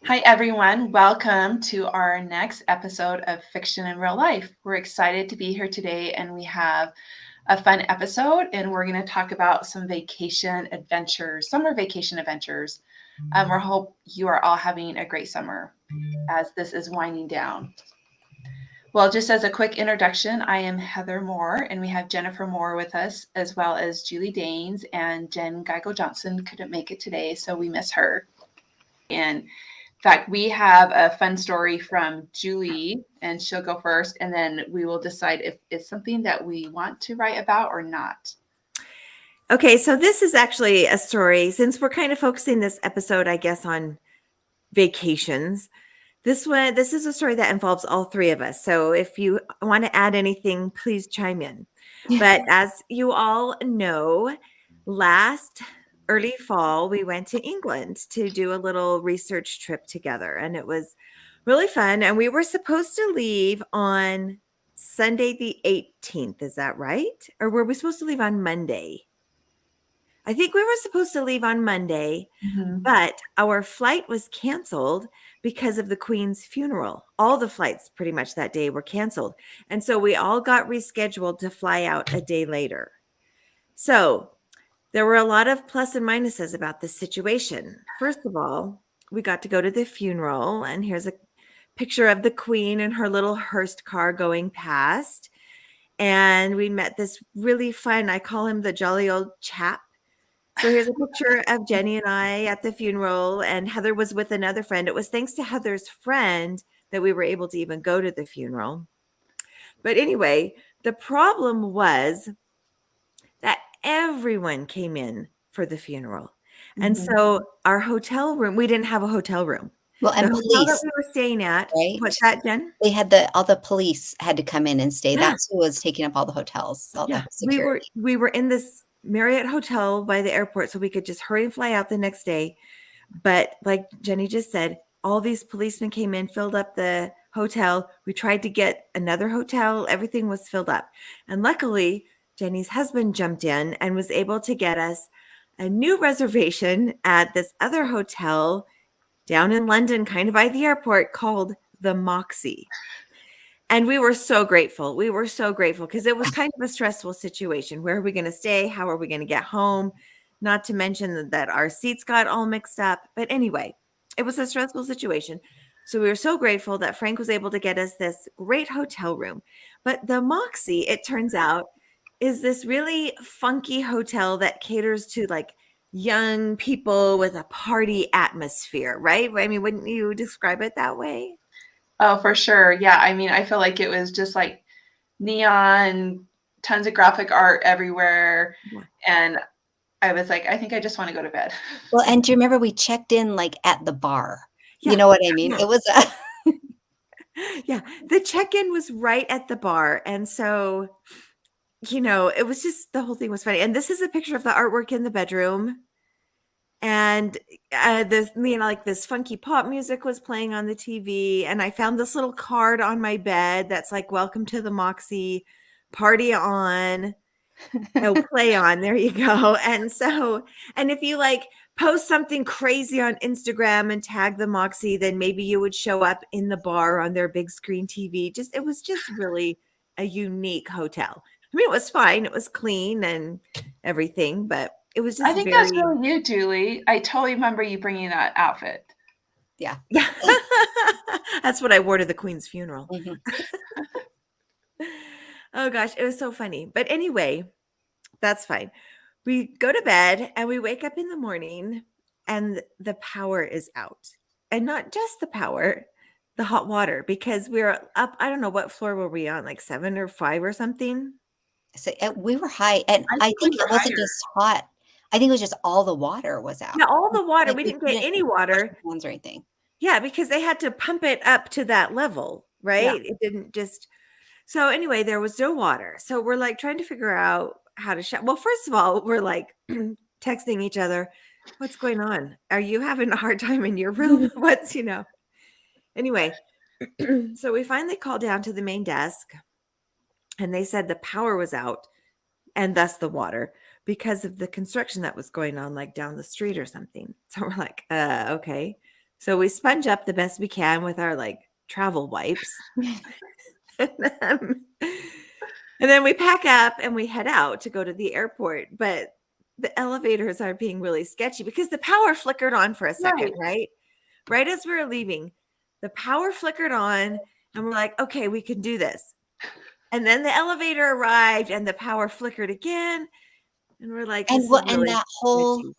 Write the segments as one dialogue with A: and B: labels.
A: Hi, everyone. Welcome to our next episode of Fiction in Real Life. We're excited to be here today, and we have a fun episode, and we're going to talk about some vacation adventures, summer vacation adventures. We hope you are all having a great summer as this is winding down. Well, just as a quick introduction, I am Heather Moore, and we have Jennifer Moore with us, as well as Julie Daines, and Jen Geigle Johnson couldn't make it today, so we miss her. And in fact, we have a fun story from Julie, and she'll go first, and then we will decide if it's something that we want to write about or not.
B: Okay, so this is actually a story, since we're kind of focusing this episode, I guess, on vacations. This is a story that involves all three of us. So if you want to add anything, please chime in. But as you all know, last early fall, we went to England to do a little research trip together, and it was really fun. And we were supposed to leave on Sunday the 18th. Is that right? Or were we supposed to leave on Monday? I think we were supposed to leave on Monday, but our flight was canceled because of the Queen's funeral. All the flights pretty much that day were canceled. And so we all got rescheduled to fly out a day later. So there were a lot of plus and minuses about this situation. First of all, we got to go to the funeral, and here's a picture of the Queen in her little hearse car going past. And we met this really fun, I call him the jolly old chap. So here's a picture of Jenny and I at the funeral, and Heather was with another friend. It was thanks to Heather's friend that we were able to even go to the funeral. But anyway, the problem was that everyone came in for the funeral. And so our hotel room, we didn't have a hotel room.
C: Well, and
B: The hotel that
C: police,
B: we were staying at,
C: right?
B: what's that, Jen?
C: They had all the police had to come in and stay. That's who was taking up all the hotels, all the security.
B: We were in this Marriott hotel by the airport, so we could just hurry and fly out the next day. But like Jenny just said, all these policemen came in, filled up the hotel. We tried to get another hotel. Everything was filled up. And luckily, Jenny's husband jumped in and was able to get us a new reservation at this other hotel down in London, kind of by the airport, called the Moxie. And we were so grateful. We were so grateful because it was kind of a stressful situation. Where are we going to stay? How are we going to get home? Not to mention that our seats got all mixed up. But anyway, it was a stressful situation. So we were so grateful that Frank was able to get us this great hotel room. But the Moxie, it turns out, is this really funky hotel that caters to like young people with a party atmosphere, right? I mean, wouldn't you describe it that way?
A: Oh, for sure. Yeah. I mean, I feel like it was just like neon, tons of graphic art everywhere.
B: Yeah.
A: And I was like, I think I just want to go to bed.
C: Well, and do you remember we checked in like at the bar?
B: Yeah.
C: You know what I mean?
B: Yeah.
C: It was
B: yeah, the check-in was right at the bar. And so, it was just, the whole thing was funny. And this is a picture of the artwork in the bedroom. And this funky pop music was playing on the TV, and I found this little card on my bed that's like, "Welcome to the Moxie, party on, no play on." There you go. And if you like post something crazy on Instagram and tag the Moxie, then maybe you would show up in the bar on their big screen TV. It was just really a unique hotel. I mean, it was fine. It was clean and everything, but it was just
A: I think that's really you, Julie. I totally remember you bringing that outfit.
C: Yeah.
B: That's what I wore to the Queen's funeral.
C: Mhm.
B: Oh gosh, it was so funny. But anyway, that's fine. We go to bed and we wake up in the morning and the power is out. And not just the power, the hot water, because we were up, I don't know, what floor were we on, like 7 or 5 or something?
C: So we were high, and I think it wasn't just hot. I think it was just all the water was out.
B: Yeah, all the water.
C: Like,
B: We didn't get any water.
C: Or anything.
B: Yeah, because they had to pump it up to that level, right?
C: Yeah.
B: It didn't just. So anyway, there was no water. So we're like trying to figure out how to shower. Well, first of all, we're like texting each other, "What's going on? Are you having a hard time in your room? What's?" Anyway, so we finally called down to the main desk, and they said the power was out, and thus the water, because of the construction that was going on, like down the street or something. So we're like, okay. So we sponge up the best we can with our like travel wipes. And then we pack up and we head out to go to the airport. But the elevators are being really sketchy because the power flickered on for a second, right? Right as we were leaving, the power flickered on, and we're like, okay, we can do this. And then the elevator arrived and the power flickered again. And we're like, this is
C: and
B: really
C: that whole
B: sketchy.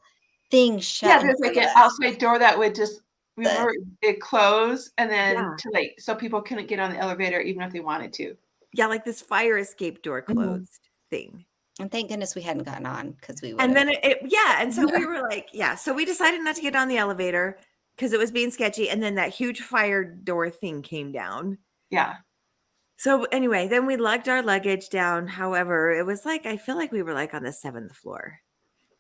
C: thing shut
A: Yeah,
C: in
A: there's like
C: front
A: an
C: of us.
A: outside door that would just remember
C: The
A: it closed and then
B: Yeah.
A: to like so people couldn't get on the elevator even if they wanted to.
B: Yeah, like this fire escape door
A: Mhm.
B: closed thing.
C: and thank goodness we hadn't gotten on because we would
B: And
C: have.
B: then and so we were like, yeah, so we decided not to get on the elevator because it was being sketchy. And then that huge fire door thing came down.
A: Yeah.
B: So anyway, then we lugged our luggage down. However, it was like, I feel like we were like on the 7th floor.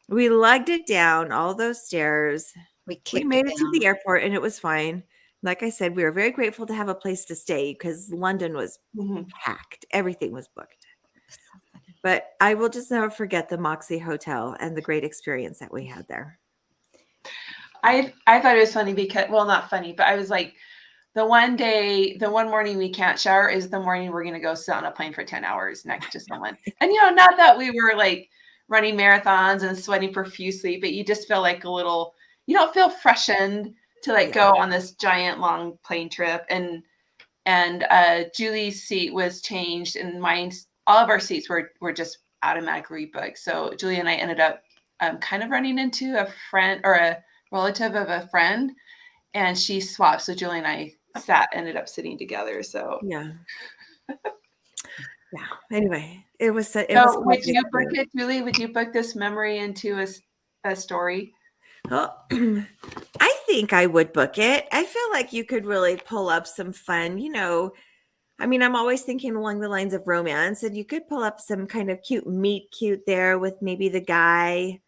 B: We lugged it down all those stairs.
C: We
B: We
C: kicked
B: made
C: it
B: it to
C: down.
B: the airport and it was fine. Like I said, we were very grateful to have a place to stay because London was
A: Mhm.
B: packed. Everything was booked. But I will just never forget the Moxie Hotel and the great experience that we had there.
A: I thought it was funny because, well, not funny, but I was like, the one morning we can't shower is the morning we're going to go sit on a plane for 10 hours next to someone. And, not that we were like running marathons and sweating profusely, but you just feel like you don't feel freshened to like go on this giant long plane trip. And Julie's seat was changed and all of our seats were just automatically booked. So Julie and I ended up kind of running into a friend or a relative of a friend, and she swapped. So Julie and I ended up sitting together. So
B: yeah. Anyway, it was
A: would you book it, Julie? Would you book this memory into a story?
B: Well, I think I would book it. I feel like you could really pull up some fun, I mean, I'm always thinking along the lines of romance, and you could pull up some kind of cute meet cute there with maybe the guy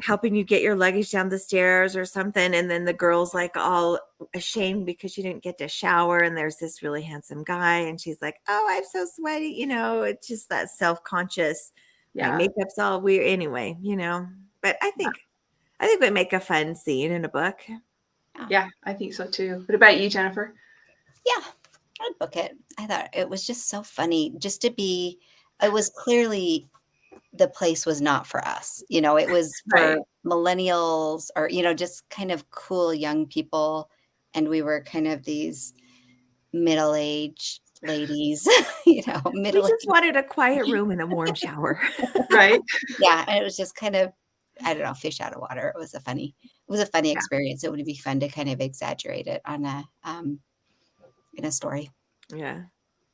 B: helping you get your luggage down the stairs or something. And then the girl's like all ashamed because she didn't get to shower. And there's this really handsome guy. And she's like, oh, I'm so sweaty. It's just that self-conscious. My makeup's all weird anyway, but I think would make a fun scene in a book.
A: Yeah, I think so too. What about you, Jennifer?
C: Yeah, I'd book it. I thought it was just so funny just to be, it was clearly the place was not for us. It was for millennials or, just kind of cool young people. And we were kind of these middle-aged ladies,
B: We just wanted a quiet room and a warm shower.
A: Right.
C: Yeah. And it was just kind of, I don't know, fish out of water. It was a funny experience. It would be fun to kind of exaggerate it on in a story.
B: Yeah.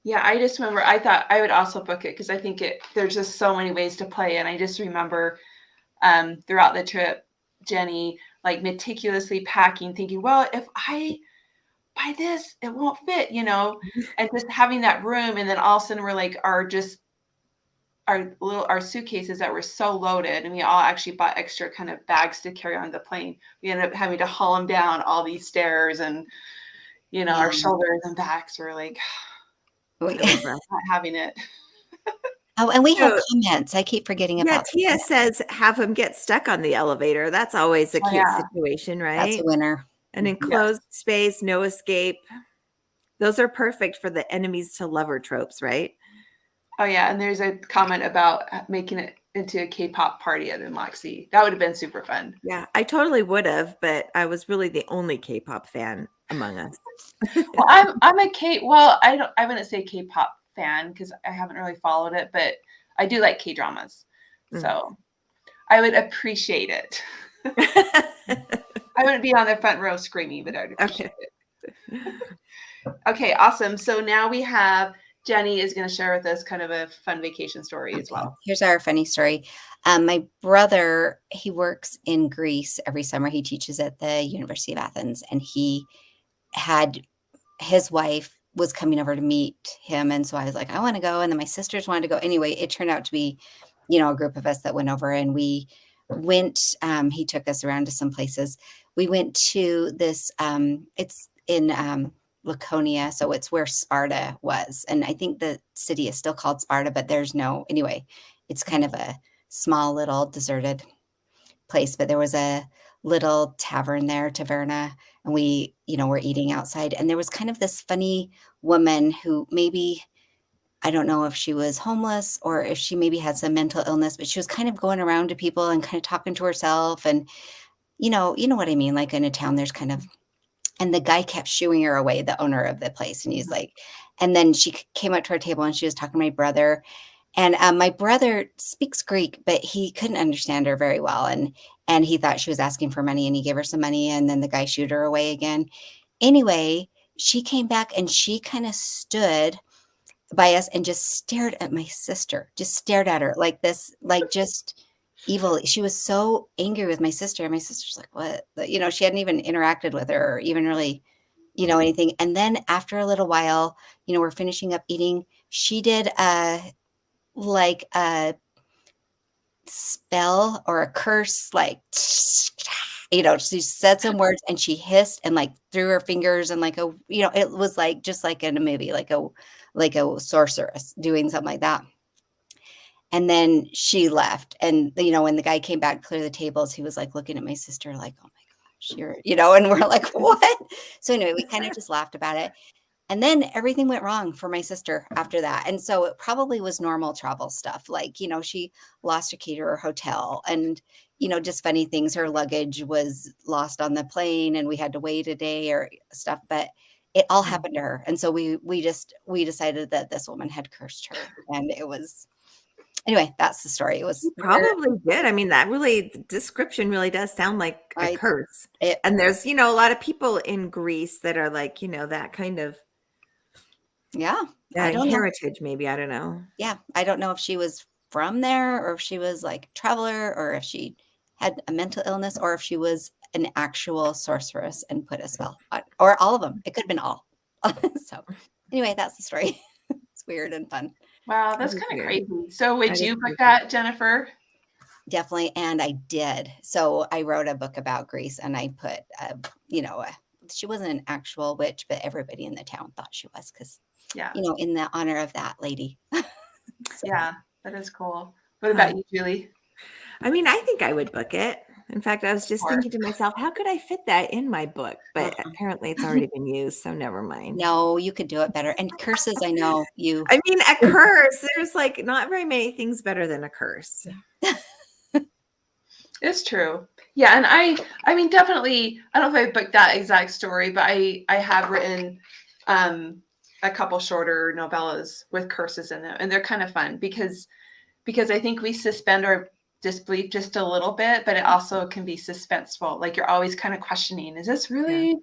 A: Yeah, I just remember I thought I would also book it because I think there's just so many ways to play. And I just remember throughout the trip, Jenny like meticulously packing, thinking, well, if I buy this, it won't fit, and just having that room. And then all of a sudden we're like, our suitcases that were so loaded, and we all actually bought extra kind of bags to carry on the plane. We ended up having to haul them down all these stairs, and our shoulders and backs were like not having it.
C: Oh, and we have comments. I keep forgetting about.
B: Tia says have them get stuck on the elevator. That's always a cute situation, right?
C: That's a winner.
B: An enclosed space, no escape. Those are perfect for the enemies to lover tropes, right?
A: Oh yeah, and there's a comment about making it into a K-pop party at the Moxie. That would have been super fun.
B: Yeah, I totally would have, but I was really the only K-pop fan among us.
A: Well, I'm a I wouldn't say K-pop fan because I haven't really followed it, but I do like K-dramas. So I would appreciate it. I wouldn't be on the front row screaming, but I'd appreciate it. Okay, awesome. So now we have Jenny is going to share with us kind of a fun vacation story as well.
C: Here's our funny story. My brother, he works in Greece every summer. He teaches at the University of Athens, and his wife was coming over to meet him. And so I was like, I want to go. And then my sisters wanted to go. Anyway, it turned out to be, a group of us that went over, and we went, he took us around to some places. We went to this, it's in Laconia. So it's where Sparta was. And I think the city is still called Sparta, but anyway, it's kind of a small little deserted place, but there was a little tavern there, taverna, and we, were eating outside. And there was kind of this funny woman who maybe, I don't know if she was homeless or if she maybe had some mental illness, but she was kind of going around to people and kind of talking to herself. And, you know what I mean? Like in a town, there's kind of, and the guy kept shooing her away, the owner of the place. And he's like, and then she came up to our table and she was talking to my brother. And my brother speaks Greek, but he couldn't understand her very well. And he thought she was asking for money and he gave her some money. And then the guy shooed her away again. Anyway, she came back and she kind of stood by us and just stared at my sister, just stared at her like this, like just evil. She was so angry with my sister. And my sister's like, what? She hadn't even interacted with her or even really, anything. And then after a little while, we're finishing up eating. She did like a spell or a curse, like, she said some words and she hissed and like threw her fingers and like it was like just like in a movie, like a sorceress doing something like that. And then she left. And, when the guy came back to clear the tables, he was like looking at my sister like, oh my gosh, and we're like, what? So anyway, we kind of just laughed about it. And then everything went wrong for my sister after that. And so it probably was normal travel stuff. Like, she lost her key to her hotel and, just funny things. Her luggage was lost on the plane and we had to wait a day or stuff, but it all happened to her. And so we decided that this woman had cursed her, and it was, anyway, that's the story. It was
B: probably good. I mean, the description really does sound like a curse. And there's, a lot of people in Greece that are like, that kind of heritage, maybe. I don't know.
C: Yeah. I don't know if she was from there or if she was like a traveler or if she had a mental illness or if she was an actual sorceress and put a spell on, or all of them. It could have been all. So anyway, that's the story. It's weird and fun.
A: Wow, that's kind of crazy. So would you book that, Jennifer?
C: Definitely. And I did. So I wrote a book about Greece and I put, she wasn't an actual witch, but everybody in the town thought she was because, in the honor of that lady. So.
A: Yeah, that is cool. What about you, Julie?
B: I mean, I think I would book it. In fact, I was just thinking to myself, how could I fit that in my book? But apparently it's already been used, so never mind.
C: No, you could do it better. And curses, I know you.
B: I mean, a curse, there's like not very many things better than a curse.
A: It's true. Yeah, and I mean, definitely, I don't know if I booked that exact story, but I have written a couple shorter novellas with curses in them, and they're kind of fun because I think we suspend our disbelief just a little bit, but it also can be suspenseful. Like you're always kind of questioning, is this really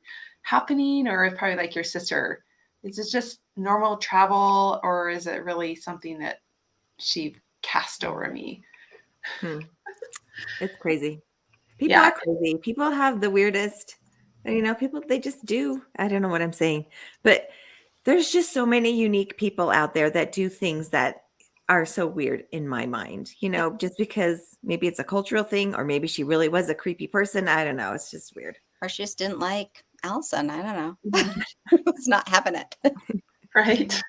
A: happening? Or probably like your sister, is it just normal travel or is it really something that she cast over me?
B: It's crazy. People are crazy. People have the weirdest, people, they just do. I don't know what I'm saying, but there's just so many unique people out there that do things that are so weird in my mind, just because maybe it's a cultural thing or maybe she really was a creepy person. I don't know. It's just weird.
C: Or she just didn't like Allison. I don't know. It's not having it.
A: Right.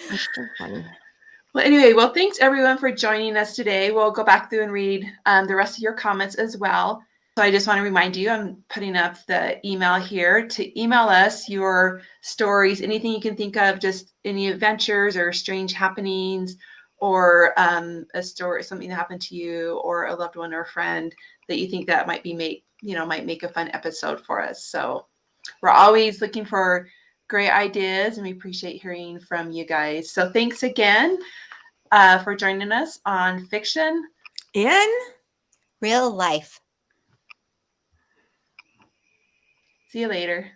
B: That's so funny.
A: Well, anyway, thanks everyone for joining us today. We'll go back through and read the rest of your comments as well. So I just want to remind you, I'm putting up the email here to email us your stories, anything you can think of, just any adventures or strange happenings or a story, something that happened to you or a loved one or a friend that you think that might make a fun episode for us. So we're always looking for great ideas and we appreciate hearing from you guys. So thanks again for joining us on Fiction
B: in
C: Real Life.
A: See you later.